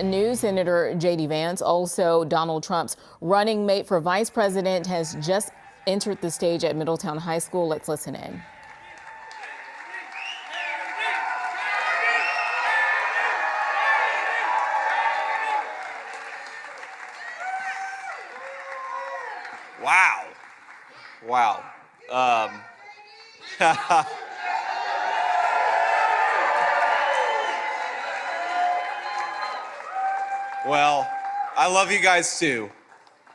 New Senator J.D. Vance, also Donald Trump's running mate for vice president, has just entered the stage at Middletown High School. Let's listen in. Wow. Wow. Well, I love you guys too.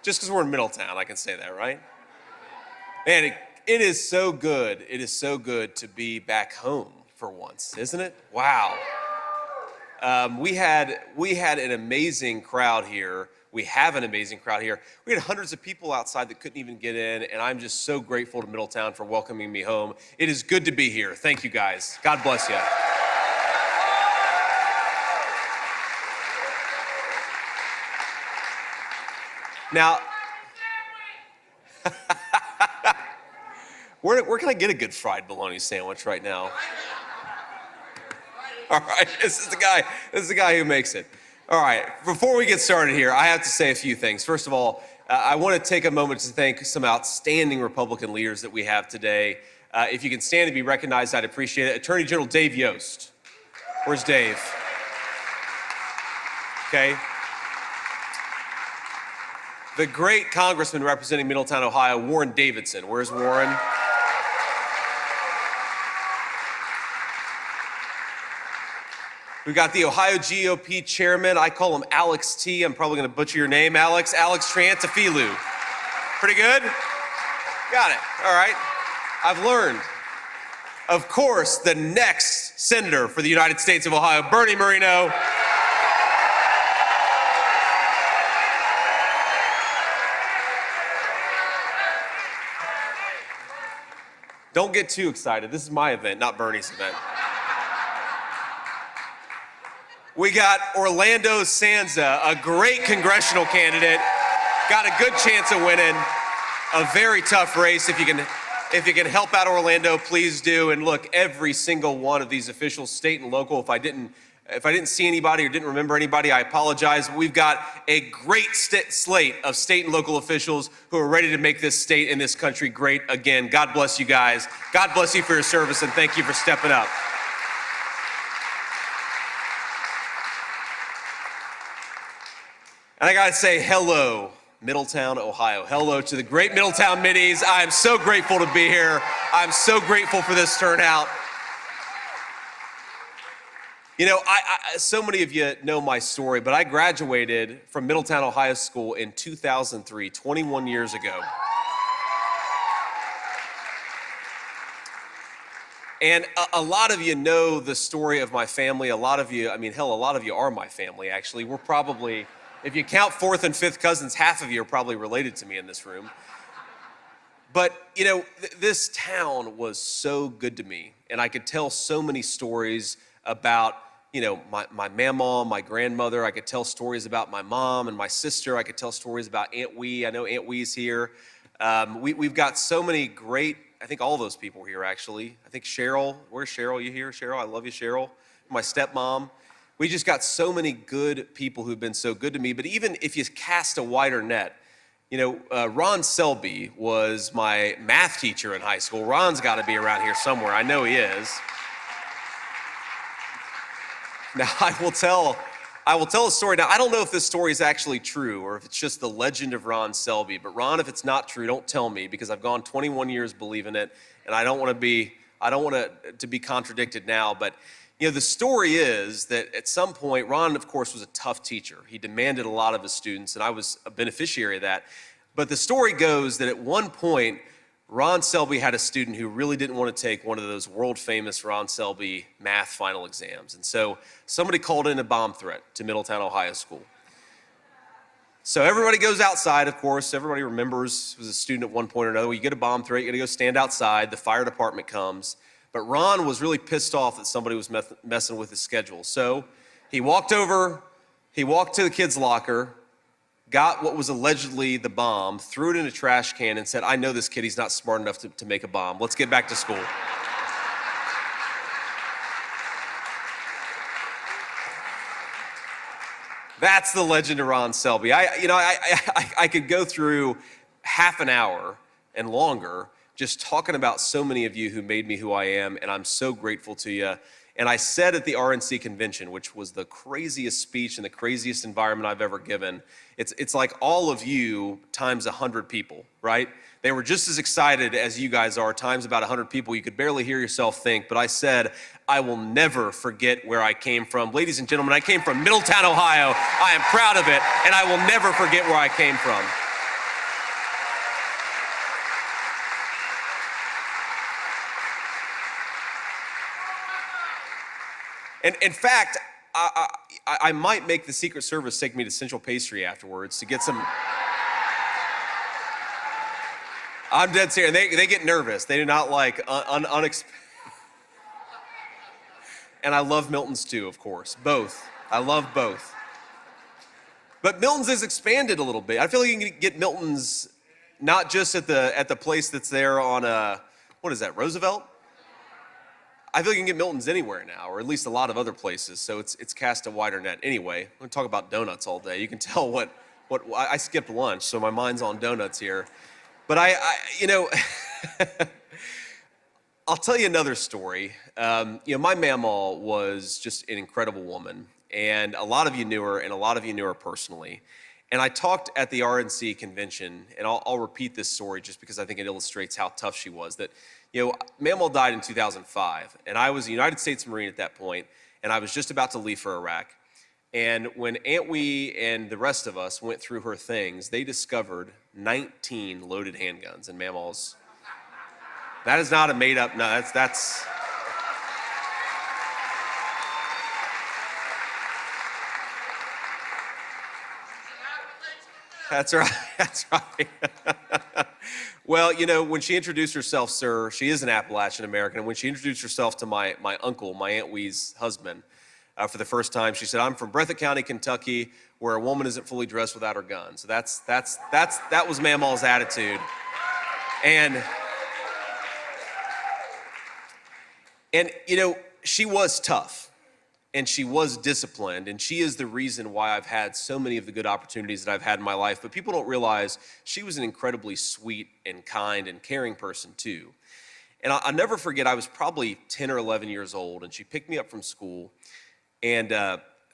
Just because we're in Middletown, I can say that, right? Man, it is so good. It is so good to be back home for once, isn't it? Wow. We had an amazing crowd here. We have an amazing crowd here. We had hundreds of people outside that couldn't even get in, and I'm just so grateful to Middletown for welcoming me home. It is good to be here. Thank you, guys. God bless you. Now, where can I get a good fried bologna sandwich right now? All right, this is the guy who makes it. All right, before we get started here, I have to say a few things. First of all, I want to take a moment to thank some outstanding Republican leaders that we have today. If you can stand to be recognized, I'd appreciate it. Attorney General Dave Yost. Where's Dave? Okay. The great congressman representing Middletown, Ohio, Warren Davidson. Where's Warren? We've got the Ohio GOP chairman. I call him Alex T. I'm probably going to butcher your name, Alex. Alex Triantafilou. Pretty good? Got it. All right. I've learned. Of course, the next senator for the United States of Ohio, Bernie Moreno. Don't get too excited. This is my event, not Bernie's event. We got Orlando Sanza, a great congressional candidate. Got a good chance of winning. A very tough race. If you can help out Orlando, please do. And look, every single one of these officials, state and local, if I didn't see anybody or didn't remember anybody, I apologize. We've got a great slate of state and local officials who are ready to make this state and this country great again. God bless you guys. God bless you for your service, and thank you for stepping up. And I gotta say hello, Middletown, Ohio. Hello to the great Middletown Middies. I am so grateful to be here. I'm so grateful for this turnout. You know, so many of you know my story, but I graduated from Middletown Ohio School in 2003, 21 years ago. And a lot of you know the story of my family. A lot of you, I mean, hell, a lot of you are my family, actually. We're probably, if you count fourth and fifth cousins, half of you are probably related to me in this room. But, you know, this town was so good to me, and I could tell so many stories about, you know, my mama, my grandmother. I could tell stories about my mom and my sister. I could tell stories about Aunt Wee. I know Aunt Wee's here. We've got so many great, I think all those people here, actually. I think Cheryl, where's Cheryl? You here, Cheryl? I love you, Cheryl. My stepmom. We just got so many good people who've been so good to me. But even if you cast a wider net, you know, Ron Selby was my math teacher in high school. Ron's got to be around here somewhere. I know he is. Now, I will tell a story. Now, I don't know if this story is actually true or if it's just the legend of Ron Selby. But Ron, if it's not true, don't tell me, because I've gone 21 years believing it, and I don't want to be contradicted now. But you know, the story is that at some point, Ron, of course, was a tough teacher. He demanded a lot of his students, and I was a beneficiary of that. But the story goes that at one point, Ron Selby had a student who really didn't want to take one of those world-famous Ron Selby math final exams. And so somebody called in a bomb threat to Middletown Ohio School. So everybody goes outside, of course. Everybody remembers, was a student at one point or another. Well, you get a bomb threat, you got to go stand outside. The fire department comes. But Ron was really pissed off that somebody was messing with his schedule. So he walked to the kid's locker, got what was allegedly the bomb, threw it in a trash can, and said, I know this kid, he's not smart enough to make a bomb. Let's get back to school. That's the legend of Ron Selby. I could go through half an hour and longer just talking about so many of you who made me who I am, and I'm so grateful to you. And I said at the RNC convention, which was the craziest speech and the craziest environment I've ever given, it's like all of you times 100 people, right? They were just as excited as you guys are, times about 100 people. You could barely hear yourself think, but I said, I will never forget where I came from. Ladies and gentlemen, I came from Middletown, Ohio. I am proud of it, and I will never forget where I came from. And in fact, I might make the Secret Service take me to Central Pastry afterwards to get some. I'm dead serious. They get nervous. They do not like unexpected. And I love Milton's too, of course. Both. I love both. But Milton's has expanded a little bit. I feel like you can get Milton's not just at the place that's there on what is that, Roosevelt? I feel like you can get Milton's anywhere now, or at least a lot of other places. So it's cast a wider net. Anyway, I'm gonna talk about donuts all day. You can tell what I skipped lunch, so my mind's on donuts here. But I'll tell you another story. My mamaw was just an incredible woman, and a lot of you knew her, and a lot of you knew her personally. And I talked at the RNC convention, and I'll repeat this story just because I think it illustrates how tough she was. That, mamaw died in 2005, and I was a United States Marine at that point, and I was just about to leave for Iraq. And when Aunt Wee and the rest of us went through her things, they discovered 19 loaded handguns in mamaw's. That is not a made up, no, that's. That's right, that's right. Well, when she introduced herself, sir, she is an Appalachian American, and when she introduced herself to my uncle, my Aunt Wee's husband, for the first time, she said, I'm from Breathitt County, Kentucky, where a woman isn't fully dressed without her gun. So that was mamaw's attitude. And she was tough, and she was disciplined, and she is the reason why I've had so many of the good opportunities that I've had in my life. But people don't realize she was an incredibly sweet and kind and caring person too. And I'll never forget, I was probably 10 or 11 years old, and she picked me up from school, and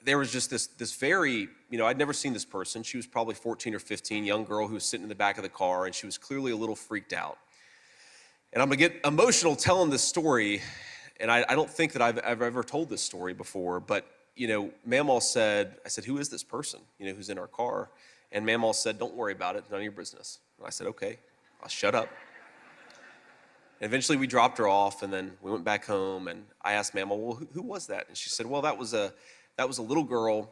there was just this very, I'd never seen this person. She was probably 14 or 15, young girl who was sitting in the back of the car, and she was clearly a little freaked out. And I'm gonna get emotional telling this story, and I don't think that I've ever told this story before, but, mamaw said, I said, who is this person, who's in our car? And mamaw said, don't worry about it, none of your business. And I said, okay, I'll shut up. And eventually we dropped her off, and then we went back home, and I asked mamaw, well, who was that? And she said, well, that was a little girl,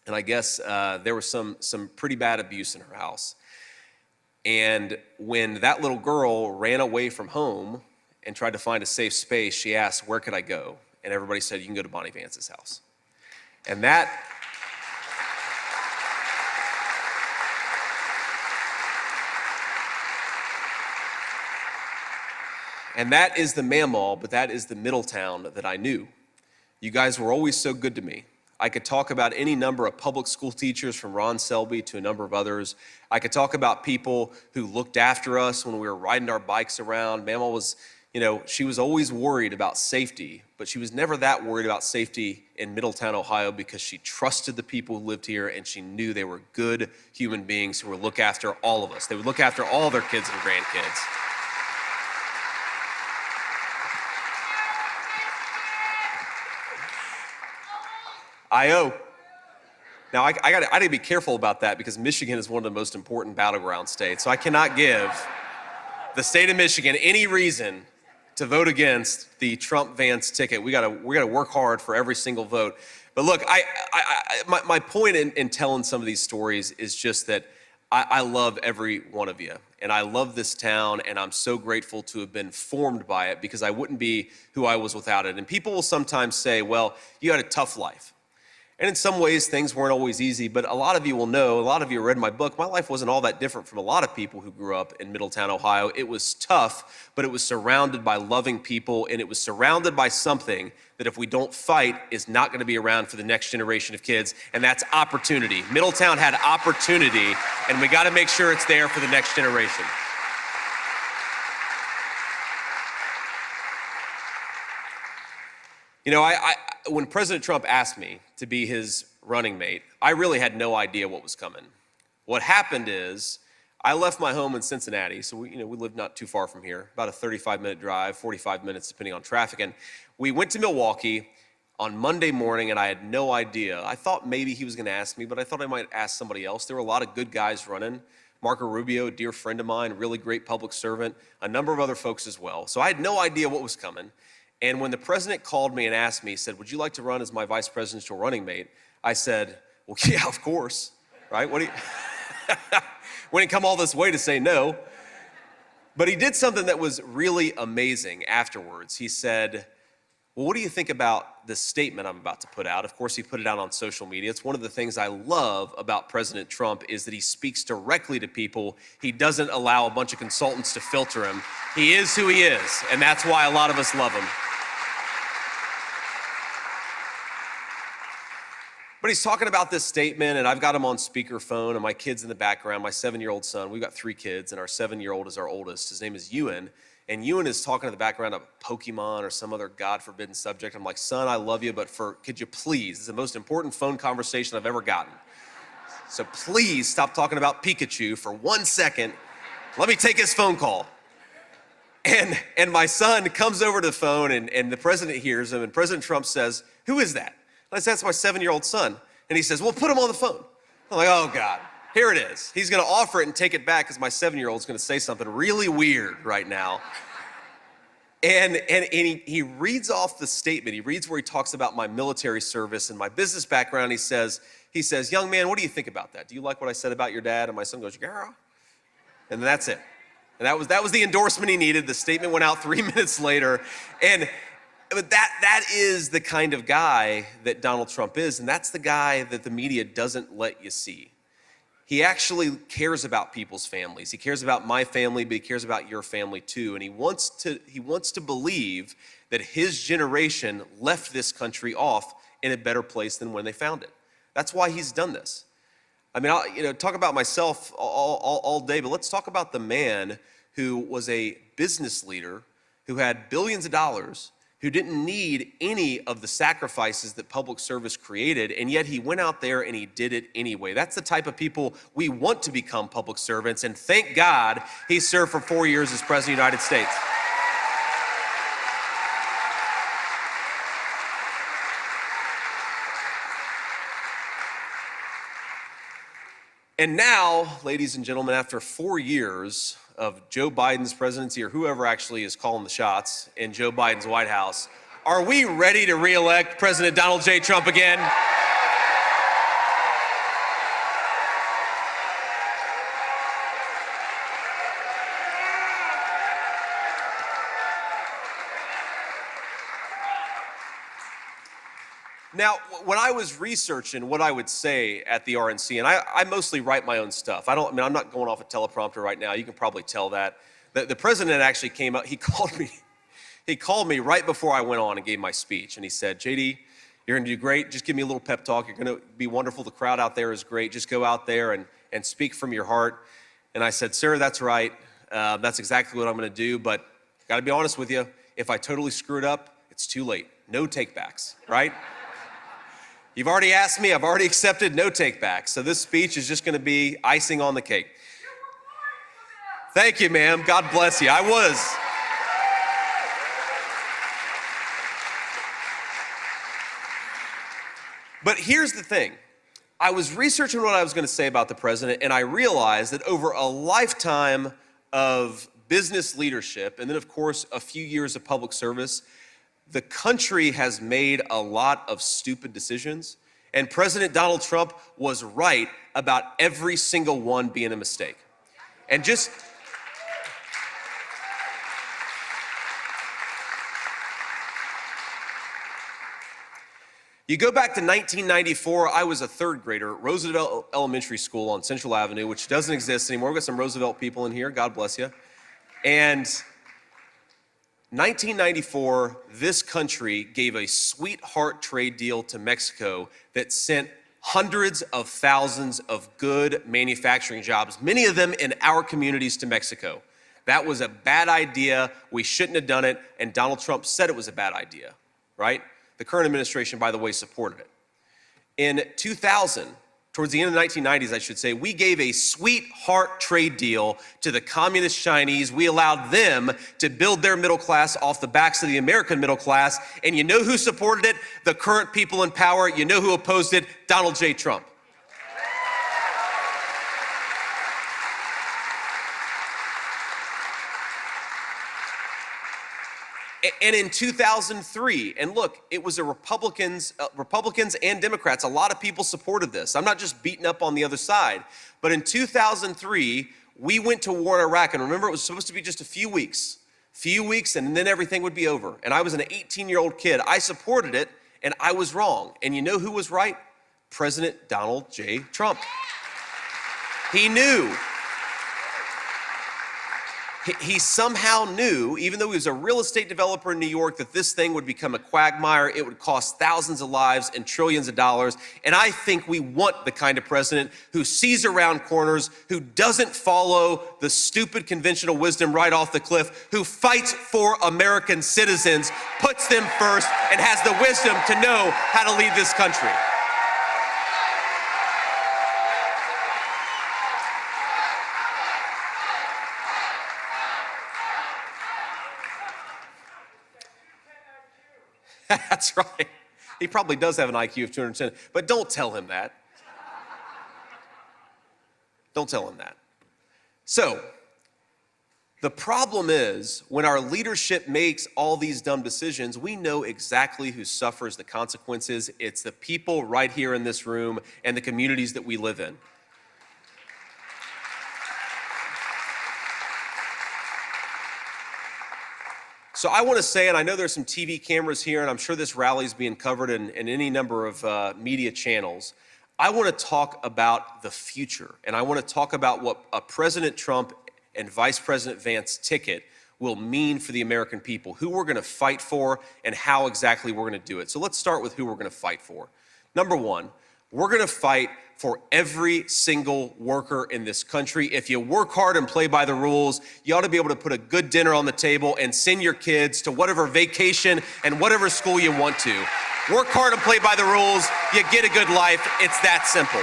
and I guess there was some pretty bad abuse in her house. And when that little girl ran away from home and tried to find a safe space, she asked, where could I go? And everybody said, you can go to Bonnie Vance's house. And that is the mamaw, but that is the Middletown that I knew. You guys were always so good to me. I could talk about any number of public school teachers, from Ron Selby to a number of others. I could talk about people who looked after us when we were riding our bikes around. Mamaw was, she was always worried about safety, but she was never that worried about safety in Middletown, Ohio, because she trusted the people who lived here, and she knew they were good human beings who would look after all of us. They would look after all their kids and grandkids. I.O. Now, I got to be careful about that, because Michigan is one of the most important battleground states. So I cannot give the state of Michigan any reason to vote against the Trump-Vance ticket. We got to work hard for every single vote. But look, my point in telling some of these stories is just that I love every one of you, and I love this town, and I'm so grateful to have been formed by it, because I wouldn't be who I was without it. And people will sometimes say, well, you had a tough life. And in some ways, things weren't always easy, but a lot of you will know, a lot of you read my book, my life wasn't all that different from a lot of people who grew up in Middletown, Ohio. It was tough, but it was surrounded by loving people, and it was surrounded by something that if we don't fight is not going to be around for the next generation of kids, and that's opportunity. Middletown had opportunity, and we got to make sure it's there for the next generation. You know, when President Trump asked me to be his running mate, I really had no idea what was coming. What happened is I left my home in Cincinnati, so we live not too far from here, about a 35-minute drive, 45 minutes depending on traffic, and we went to Milwaukee on Monday morning, and I had no idea. I thought maybe he was going to ask me, but I thought I might ask somebody else. There were a lot of good guys running. Marco Rubio, a dear friend of mine, really great public servant, a number of other folks as well. So I had no idea what was coming. And when the president called me and asked me, he said, would you like to run as my vice presidential running mate? I said, well, yeah, of course, right? What do you, we didn't come all this way to say no. But he did something that was really amazing afterwards. He said, well, what do you think about this statement I'm about to put out? Of course, he put it out on social media. It's one of the things I love about President Trump is that he speaks directly to people. He doesn't allow a bunch of consultants to filter him. He is who he is, and that's why a lot of us love him. But he's talking about this statement, and I've got him on speakerphone, and my kid's in the background, my 7-year-old son. We've got 3 kids, and our 7-year-old is our oldest. His name is Ewan, and Ewan is talking in the background of Pokemon or some other God-forbidden subject. I'm like, son, I love you, but could you please? This is the most important phone conversation I've ever gotten. So please stop talking about Pikachu for 1 second. Let me take his phone call. And my son comes over to the phone, and the president hears him, and President Trump says, who is that? I said, that's my 7-year-old son. And he says, well, put him on the phone. I'm like, oh, God, here it is. He's going to offer it and take it back because my 7-year-old's going to say something really weird right now. And he reads off the statement. He reads where he talks about my military service and my business background. He says, young man, what do you think about that? Do you like what I said about your dad? And my son goes, yeah. And that's it. And that was the endorsement he needed. The statement went out 3 minutes later. But that is the kind of guy that Donald Trump is, and that's the guy that the media doesn't let you see. He actually cares about people's families. He cares about my family, but he cares about your family too. And he wants to believe that his generation left this country off in a better place than when they found it. That's why he's done this. I mean, I'll talk about myself all day, but let's talk about the man who was a business leader who had billions of dollars, who didn't need any of the sacrifices that public service created, and yet he went out there and he did it anyway. That's the type of people we want to become public servants, and thank God he served for 4 years as President of the United States. And now, ladies and gentlemen, after 4 years of Joe Biden's presidency, or whoever actually is calling the shots in Joe Biden's White House, are we ready to re-elect President Donald J. Trump again? Now, when I was researching what I would say at the RNC, and I mostly write my own stuff. I'm not going off a teleprompter right now. You can probably tell that. The president actually came out, he called me right before I went on and gave my speech, and he said, JD, you're gonna do great. Just give me a little pep talk. You're gonna be wonderful. The crowd out there is great. Just go out there and speak from your heart. And I said, sir, that's right. That's exactly what I'm gonna do, but gotta be honest with you, if I totally screw it up, it's too late. No takebacks, right? You've already asked me, I've already accepted, no takebacks. So this speech is just gonna be icing on the cake. Thank you, ma'am. God bless you. I was. But here's the thing. I was researching what I was gonna say about the president, and I realized that over a lifetime of business leadership, and then of course, a few years of public service, the country has made a lot of stupid decisions, and President Donald Trump was right about every single one being a mistake. And just You go back to 1994, I was a third grader at Roosevelt Elementary School on Central Avenue, which doesn't exist anymore. We've got some Roosevelt people in here, God bless you. And 1994, this country gave a sweetheart trade deal to Mexico that sent hundreds of thousands of good manufacturing jobs, many of them in our communities, to Mexico. That was a bad idea. We shouldn't have done it, and Donald Trump said it was a bad idea, right? The current administration, by the way, supported it. In 2000, towards the end of the 1990s, I should say, we gave a sweetheart trade deal to the communist Chinese. We allowed them to build their middle class off the backs of the American middle class. And you know who supported it? The current people in power. You know who opposed it? Donald J. Trump. And in 2003, and look, it was Republicans and Democrats, a lot of people supported this. I'm not just beating up on the other side, but in 2003, we went to war in Iraq, and remember, it was supposed to be just a few weeks, and then everything would be over. And I was an 18-year-old kid. I supported it, and I was wrong. And you know who was right? President Donald J. Trump. He knew. He somehow knew, even though he was a real estate developer in New York, that this thing would become a quagmire. It would cost thousands of lives and trillions of dollars. And I think we want the kind of president who sees around corners, who doesn't follow the stupid conventional wisdom right off the cliff, who fights for American citizens, puts them first, and has the wisdom to know how to lead this country. That's right. He probably does have an IQ of 210, but don't tell him that. Don't tell him that. So, the problem is, when our leadership makes all these dumb decisions, we know exactly who suffers the consequences. It's the people right here in this room and the communities that we live in. So I want to say, and I know there's some TV cameras here, and I'm sure this rally is being covered in any number of media channels. I want to talk about the future, and I want to talk about what President Trump and Vice President Vance ticket will mean for the American people, who we're going to fight for, and how exactly we're going to do it. So let's start with who we're going to fight for. Number one, we're going to fight for every single worker in this country. If you work hard and play by the rules, you ought to be able to put a good dinner on the table and send your kids to whatever vacation and whatever school you want to. Work hard and play by the rules, you get a good life. It's that simple.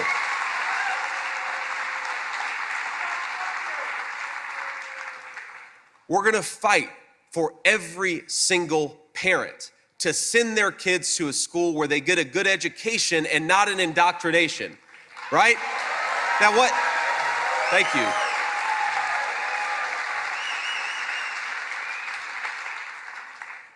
We're going to fight for every single parent to send their kids to a school where they get a good education and not an indoctrination, right? Now what? Thank you.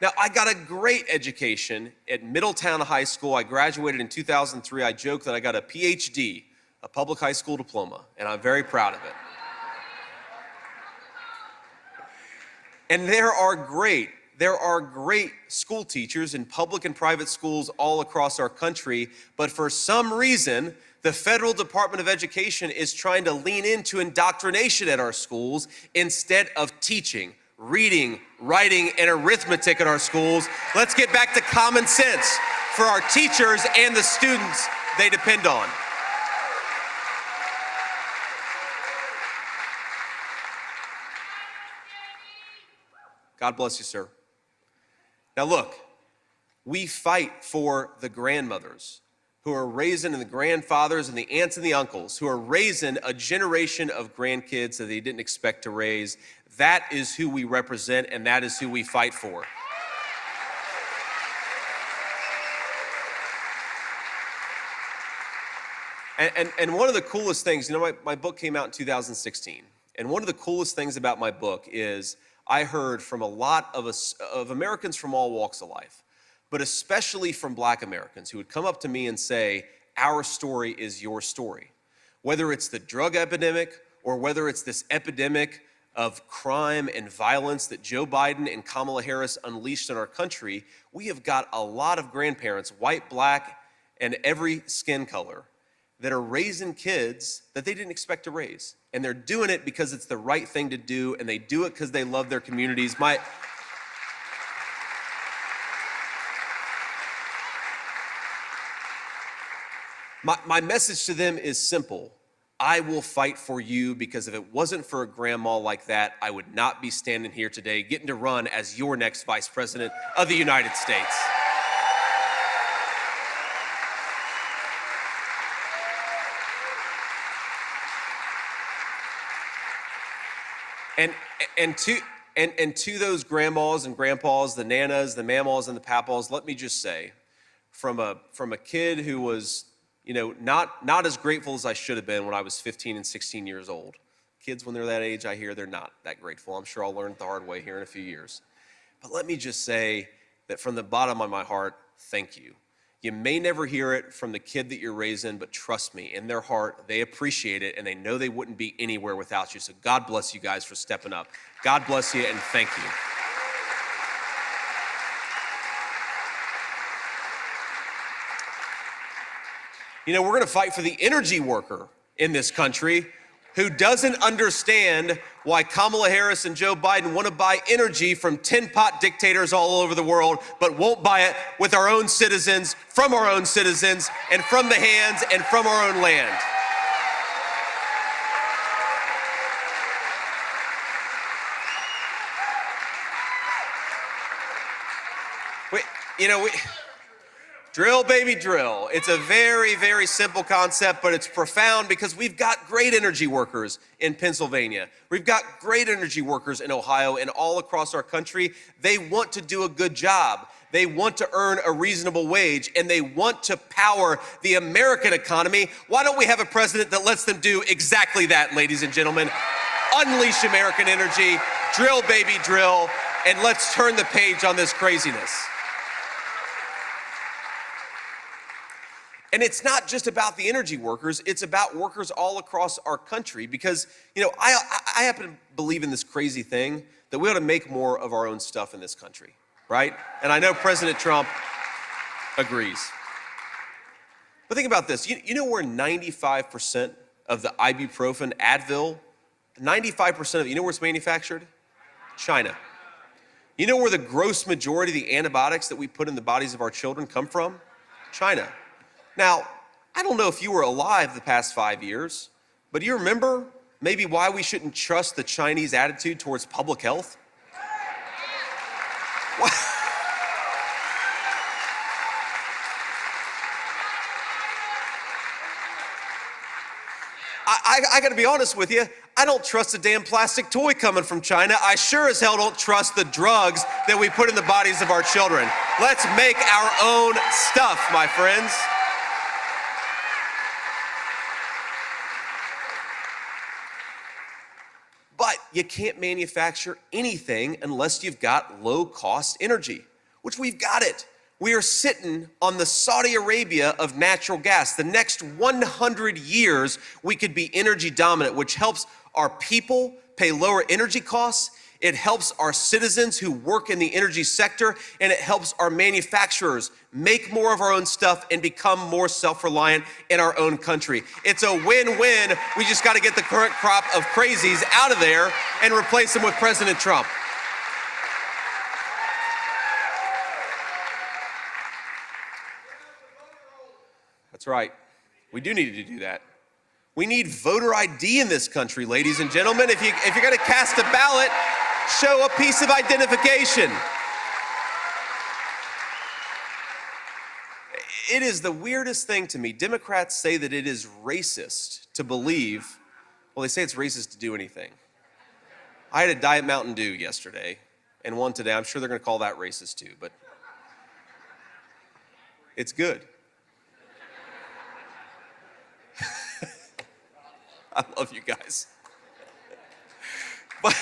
Now, I got a great education at Middletown High School. I graduated in 2003. I joke that I got a PhD, a public high school diploma, and I'm very proud of it. And there are great school teachers in public and private schools all across our country, but for some reason, the Federal Department of Education is trying to lean into indoctrination at our schools instead of teaching, reading, writing, and arithmetic at our schools. Let's get back to common sense for our teachers and the students they depend on. God bless you, sir. Now look, we fight for the grandmothers who are raising, and the grandfathers and the aunts and the uncles who are raising a generation of grandkids that they didn't expect to raise. That is who we represent, and that is who we fight for. And one of the coolest things, you know, my book came out in 2016, and one of the coolest things about my book is I heard from a lot of Americans from all walks of life, but especially from Black Americans who would come up to me and say, our story is your story. Whether it's the drug epidemic or whether it's this epidemic of crime and violence that Joe Biden and Kamala Harris unleashed in our country, we have got a lot of grandparents, white, Black, and every skin color that are raising kids that they didn't expect to raise. And they're doing it because it's the right thing to do, and they do it because they love their communities. My message to them is simple. I will fight for you, because if it wasn't for a grandma like that, I would not be standing here today getting to run as your next Vice President of the United States. And to those grandmas and grandpas, the nanas, the mamas, and the papas, let me just say, from a kid who was, not as grateful as I should have been when I was 15 and 16 years old. Kids, when they're that age, I hear they're not that grateful. I'm sure I'll learn it the hard way here in a few years. But let me just say that from the bottom of my heart, thank you. You may never hear it from the kid that you're raising, but trust me, in their heart, they appreciate it, and they know they wouldn't be anywhere without you. So God bless you guys for stepping up. God bless you, and thank you. We're going to fight for the energy worker in this country who doesn't understand why Kamala Harris and Joe Biden want to buy energy from tin-pot dictators all over the world, but won't buy it with our own citizens, from our own citizens, and from the hands and from our own land. Drill, baby, drill. It's a very, very simple concept, but it's profound because we've got great energy workers in Pennsylvania. We've got great energy workers in Ohio and all across our country. They want to do a good job. They want to earn a reasonable wage, and they want to power the American economy. Why don't we have a president that lets them do exactly that, ladies and gentlemen? Unleash American energy, drill, baby, drill, and let's turn the page on this craziness. And it's not just about the energy workers, it's about workers all across our country, because, I happen to believe in this crazy thing that we ought to make more of our own stuff in this country, right? And I know President Trump agrees. But think about this. You know where 95% of the ibuprofen, Advil, 95% of it, you know where it's manufactured? China. You know where the gross majority of the antibiotics that we put in the bodies of our children come from? China. Now, I don't know if you were alive the past 5 years, but do you remember maybe why we shouldn't trust the Chinese attitude towards public health? I gotta be honest with you, I don't trust a damn plastic toy coming from China. I sure as hell don't trust the drugs that we put in the bodies of our children. Let's make our own stuff, my friends. But you can't manufacture anything unless you've got low-cost energy, which we've got it. We are sitting on the Saudi Arabia of natural gas. The next 100 years, we could be energy dominant, which helps our people pay lower energy costs. It helps our citizens who work in the energy sector, and it helps our manufacturers make more of our own stuff and become more self-reliant in our own country. It's a win-win. We just got to get the current crop of crazies out of there and replace them with President Trump. That's right. We do need to do that. We need voter ID in this country, ladies and gentlemen. If you're going to cast a ballot, show a piece of identification. It is the weirdest thing to me. Democrats say that it is racist to believe, well, they say it's racist to do anything. I had a Diet Mountain Dew yesterday and one today. I'm sure they're going to call that racist too, but it's good. I love you guys. But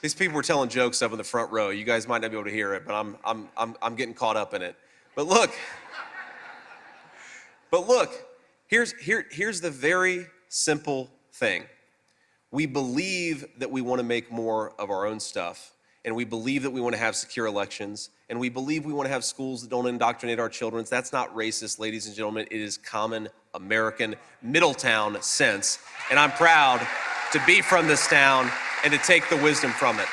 these people were telling jokes up in the front row. You guys might not be able to hear it, but I'm getting caught up in it. But look, here's the very simple thing. We believe that we want to make more of our own stuff, and we believe that we want to have secure elections, and we believe we want to have schools that don't indoctrinate our children. That's not racist, ladies and gentlemen. It is common American Middletown sense, and I'm proud to be from this town and to take the wisdom from it.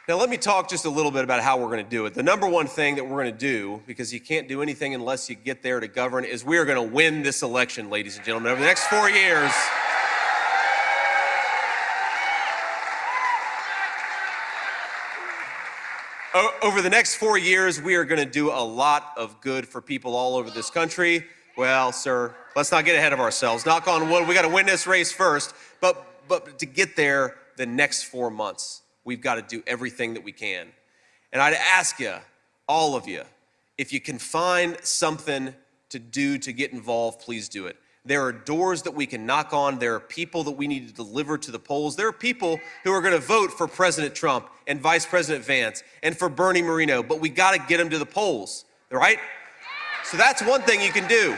Now, let me talk just a little bit about how we're going to do it. The number one thing that we're going to do, because you can't do anything unless you get there to govern, is we are going to win this election, ladies and gentlemen. Over the next 4 years, we are going to do a lot of good for people all over this country. Well, sir, let's not get ahead of ourselves. Knock on wood, we got to win this race first. But to get there, the next 4 months, we've got to do everything that we can. And I'd ask you, all of you, if you can find something to do to get involved, please do it. There are doors that we can knock on. There are people that we need to deliver to the polls. There are people who are going to vote for President Trump and Vice President Vance and for Bernie Moreno, but we got to get them to the polls, right? So that's one thing you can do,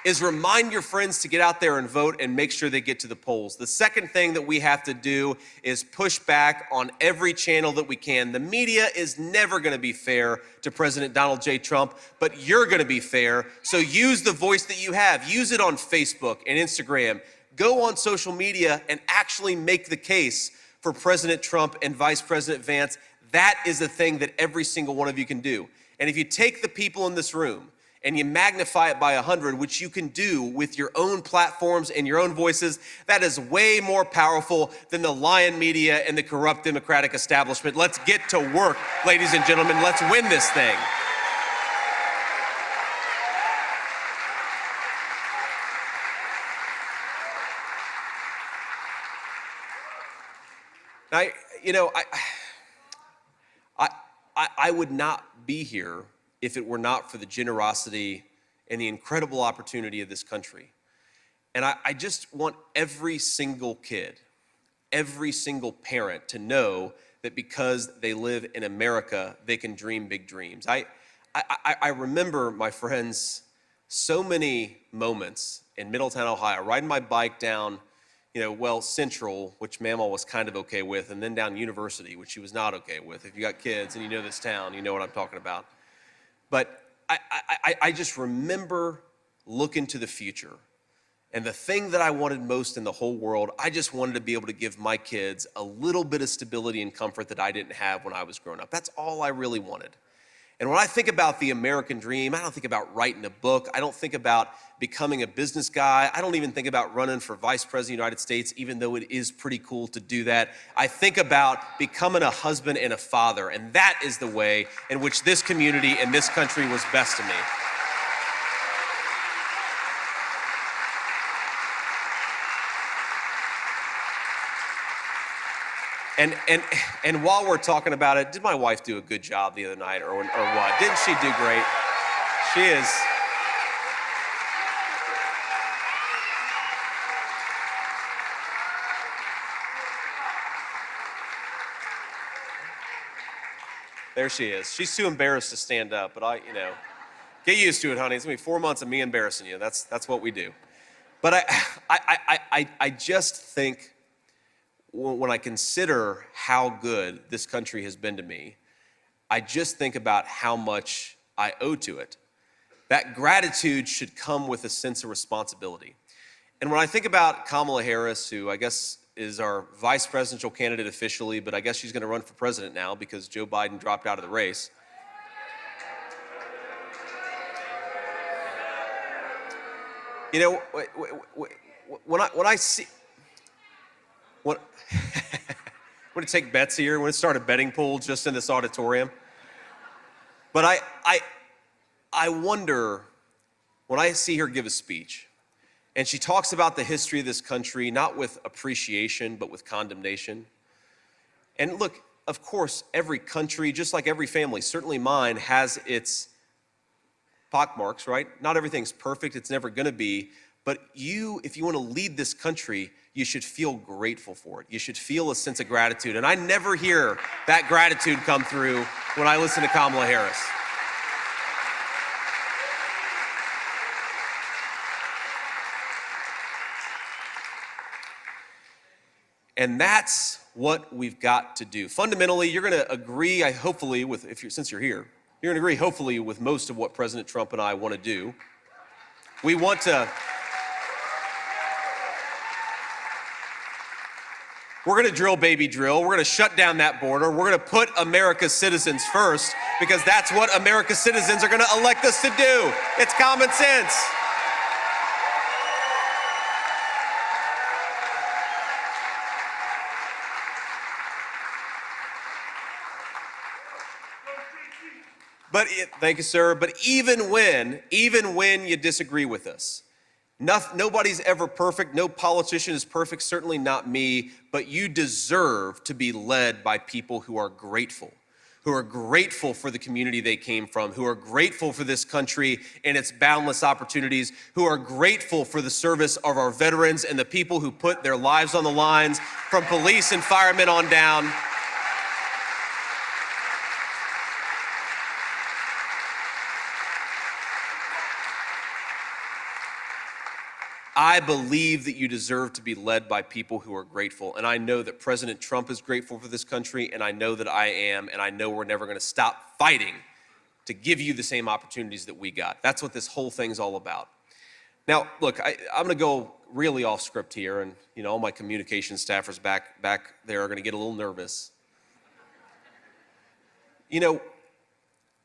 is remind your friends to get out there and vote and make sure they get to the polls. The second thing that we have to do is push back on every channel that we can. The media is never going to be fair to President Donald J. Trump, but you're going to be fair. So use the voice that you have. Use it on Facebook and Instagram. Go on social media and actually make the case for President Trump and Vice President Vance. That is the thing that every single one of you can do. And if you take the people in this room and you magnify it by 100, which you can do with your own platforms and your own voices, that is way more powerful than the lying media and the corrupt Democratic establishment. Let's get to work, ladies and gentlemen. Let's win this thing. Now, you know, I would not be here if it were not for the generosity and the incredible opportunity of this country. And I just want every single kid, every single parent to know that because they live in America, they can dream big dreams. I remember, my friends, so many moments in Middletown, Ohio, riding my bike down, Central, which Mama was kind of okay with, and then down University, which she was not okay with. If you got kids and you know this town, you know what I'm talking about. But I just remember looking to the future. And the thing that I wanted most in the whole world, I just wanted to be able to give my kids a little bit of stability and comfort that I didn't have when I was growing up. That's all I really wanted. And when I think about the American dream, I don't think about writing a book. I don't think about becoming a business guy. I don't even think about running for Vice President of the United States, even though it is pretty cool to do that. I think about becoming a husband and a father, and that is the way in which this community and this country was best to me. And while we're talking about it, did my wife do a good job the other night or what? Didn't she do great? She is. There she is. She's too embarrassed to stand up, but get used to it, honey. It's gonna be 4 months of me embarrassing you. That's what we do. But I just think, when I consider how good this country has been to me, I just think about how much I owe to it. That gratitude should come with a sense of responsibility. And when I think about Kamala Harris, who I guess is our vice presidential candidate officially, but I guess she's going to run for president now because Joe Biden dropped out of the race. When I see... I'm going to take bets here. I'm going to start a betting pool just in this auditorium. But I wonder, when I see her give a speech, and she talks about the history of this country, not with appreciation, but with condemnation. And look, of course, every country, just like every family, certainly mine, has its pockmarks, right? Not everything's perfect. It's never going to be. But if you want to lead this country, you should feel grateful for it. You should feel a sense of gratitude. And I never hear that gratitude come through when I listen to Kamala Harris. And that's what we've got to do. Fundamentally, you're going to agree, hopefully, since you're here, you're going to agree, hopefully, with most of what President Trump and I want to do. We want to. We're going to drill, baby, drill. We're going to shut down that border. We're going to put America's citizens first because that's what America's citizens are going to elect us to do. It's common sense. But thank you, sir. But even when you disagree with us, nobody's ever perfect. No politician is perfect, certainly not me. But you deserve to be led by people who are grateful for the community they came from, who are grateful for this country and its boundless opportunities, who are grateful for the service of our veterans and the people who put their lives on the lines, from police and firemen on down. I believe that you deserve to be led by people who are grateful. And I know that President Trump is grateful for this country, and I know that I am, and I know we're never going to stop fighting to give you the same opportunities that we got. That's what this whole thing's all about. Now, look, I'm going to go really off script here, and all my communication staffers back there are going to get a little nervous.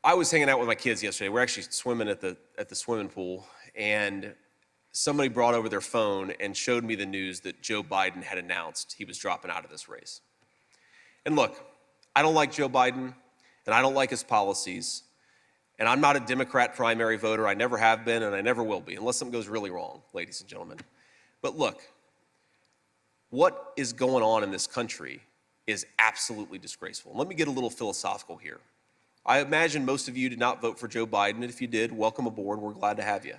I was hanging out with my kids yesterday. We're actually swimming at the swimming pool, and somebody brought over their phone and showed me the news that Joe Biden had announced he was dropping out of this race. And look, I don't like Joe Biden, and I don't like his policies, and I'm not a Democrat primary voter. I never have been, and I never will be, unless something goes really wrong, ladies and gentlemen. But look, what is going on in this country is absolutely disgraceful. Let me get a little philosophical here. I imagine most of you did not vote for Joe Biden, and if you did, welcome aboard. We're glad to have you.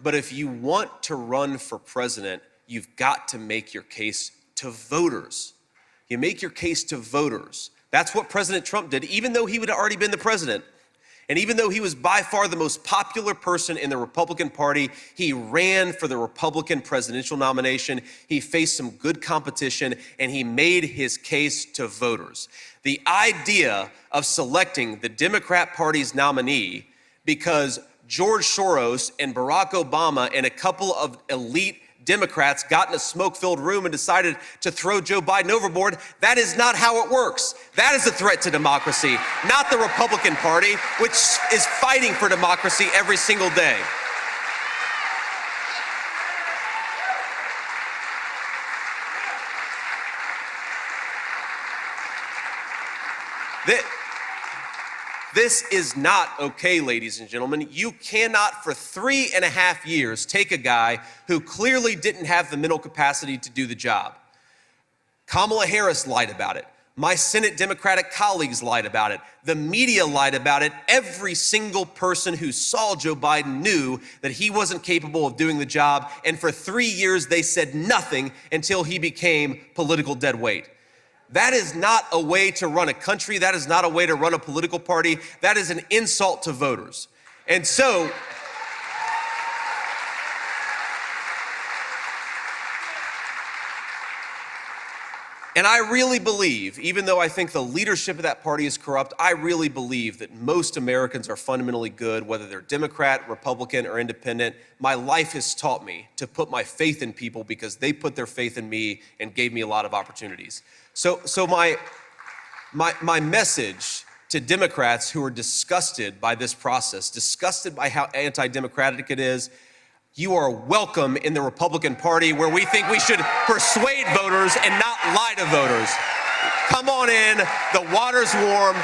But if you want to run for president, you've got to make your case to voters. You make your case to voters. That's what President Trump did, even though he had already been the president. And even though he was by far the most popular person in the Republican Party, he ran for the Republican presidential nomination. He faced some good competition, and he made his case to voters. The idea of selecting the Democrat Party's nominee because George Soros and Barack Obama and a couple of elite Democrats got in a smoke-filled room and decided to throw Joe Biden overboard, that is not how it works. That is a threat to democracy, not the Republican Party, which is fighting for democracy every single day. This is not okay, ladies and gentlemen. You cannot for 3.5 years take a guy who clearly didn't have the mental capacity to do the job. Kamala Harris lied about it. My Senate Democratic colleagues lied about it. The media lied about it. Every single person who saw Joe Biden knew that he wasn't capable of doing the job. And for 3 years, they said nothing until he became political dead weight. That is not a way to run a country. That is not a way to run a political party. That is an insult to voters. And so, and I really believe, even though I think the leadership of that party is corrupt, I really believe that most Americans are fundamentally good, whether they're Democrat, Republican, or independent. My life has taught me to put my faith in people because they put their faith in me and gave me a lot of opportunities. So my message to Democrats who are disgusted by this process, disgusted by how anti-democratic it is, you are welcome in the Republican Party, where we think we should persuade voters and not lie to voters. Come on in, the water's warm.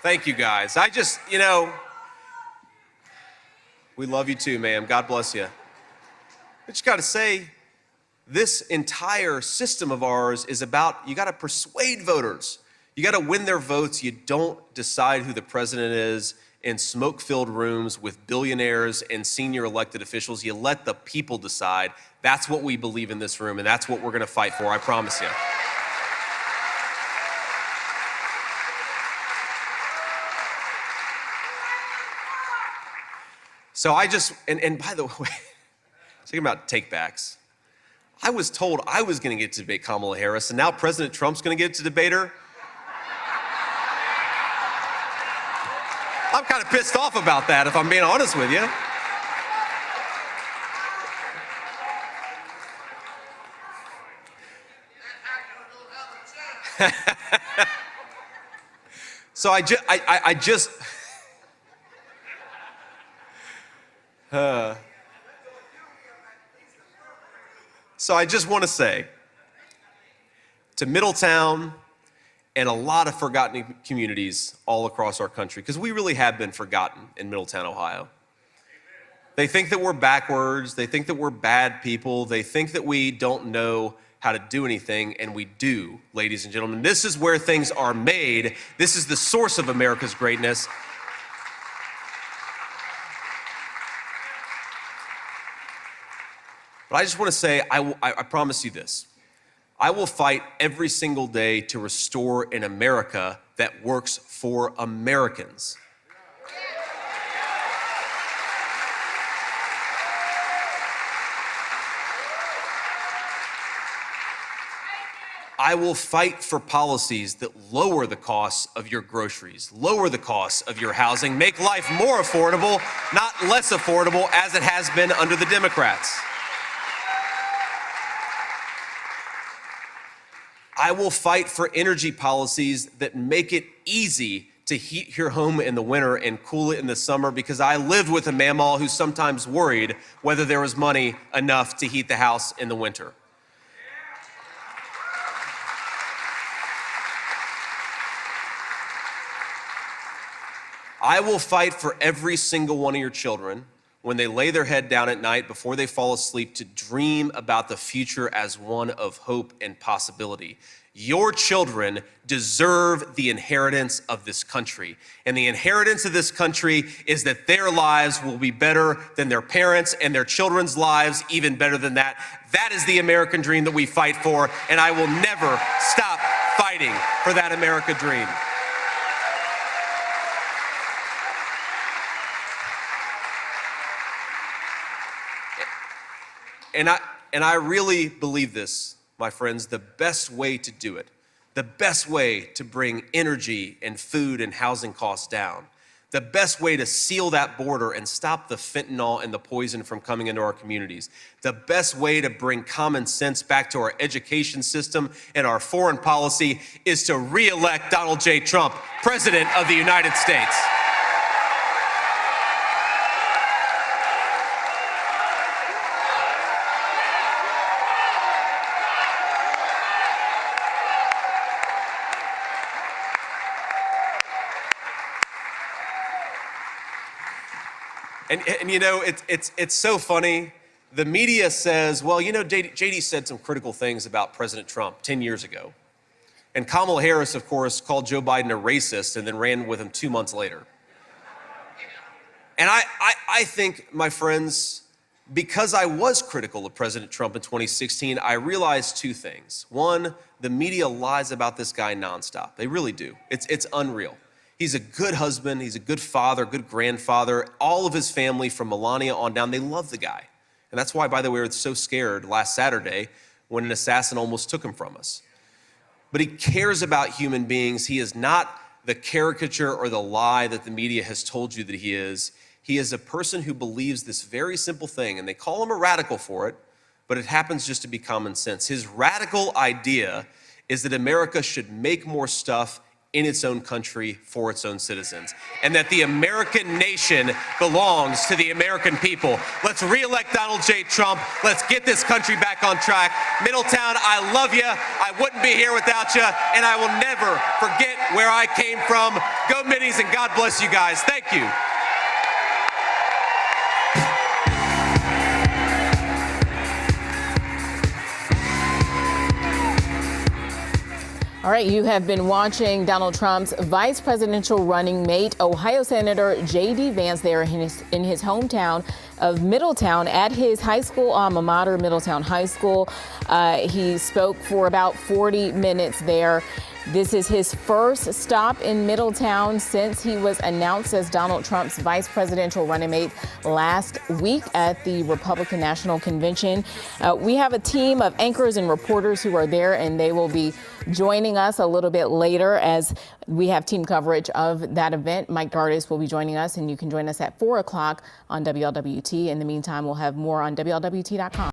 Thank you, guys. We love you too, ma'am. God bless you. But you got to say, this entire system of ours is about, you got to persuade voters. You got to win their votes. You don't decide who the president is in smoke-filled rooms with billionaires and senior elected officials. You let the people decide. That's what we believe in this room, and that's what we're going to fight for, I promise you. So and by the way, talking about takebacks, I was told I was going to get to debate Kamala Harris, and now President Trump's going to get to debate her. I'm kind of pissed off about that, if I'm being honest with you. So So I just want to say to Middletown and a lot of forgotten communities all across our country, because we really have been forgotten in Middletown, Ohio. They think that we're backwards. They think that we're bad people. They think that we don't know how to do anything, and we do, ladies and gentlemen. This is where things are made. This is the source of America's greatness. But I just want to say, I promise you this. I will fight every single day to restore an America that works for Americans. I will fight for policies that lower the costs of your groceries, lower the costs of your housing, make life more affordable, not less affordable as it has been under the Democrats. I will fight for energy policies that make it easy to heat your home in the winter and cool it in the summer, because I lived with a mamaw who sometimes worried whether there was money enough to heat the house in the winter. I will fight for every single one of your children when they lay their head down at night before they fall asleep to dream about the future as one of hope and possibility. Your children deserve the inheritance of this country. And the inheritance of this country is that their lives will be better than their parents, and their children's lives even better than that. That is the American dream that we fight for, and I will never stop fighting for that American dream. And I really believe this, my friends. The best way to do it, the best way to bring energy and food and housing costs down, the best way to seal that border and stop the fentanyl and the poison from coming into our communities, the best way to bring common sense back to our education system and our foreign policy is to re-elect Donald J. Trump, President of the United States. And you know, it's so funny. The media says, well, you know, JD said some critical things about President Trump 10 years ago. And Kamala Harris, of course, called Joe Biden a racist and then ran with him 2 months later. And I think, my friends, because I was critical of President Trump in 2016, I realized two things. One, the media lies about this guy nonstop. They really do. It's unreal. He's a good husband, he's a good father, good grandfather. All of his family from Melania on down, they love the guy. And that's why, by the way, we were so scared last Saturday when an assassin almost took him from us. But he cares about human beings. He is not the caricature or the lie that the media has told you that he is. He is a person who believes this very simple thing, and they call him a radical for it, but it happens just to be common sense. His radical idea is that America should make more stuff in its own country for its own citizens, and that the American nation belongs to the American people. Let's re-elect Donald J. Trump. Let's get this country back on track. Middletown, I love you. I wouldn't be here without you, and I will never forget where I came from. Go Middies, and God bless you guys. Thank you. All right. right, you have been watching Donald Trump's vice presidential running mate, Ohio Senator J.D. Vance, there in his hometown of Middletown at his high school alma mater, Middletown High School. He spoke for about 40 minutes there. This is his first stop in Middletown since he was announced as Donald Trump's vice presidential running mate last week at the Republican National Convention. We have a team of anchors and reporters who are there, and they will be joining us a little bit later as we have team coverage of that event. Mike Gardis will be joining us, and you can join us at 4 o'clock on WLWT. In the meantime, we'll have more on WLWT.com.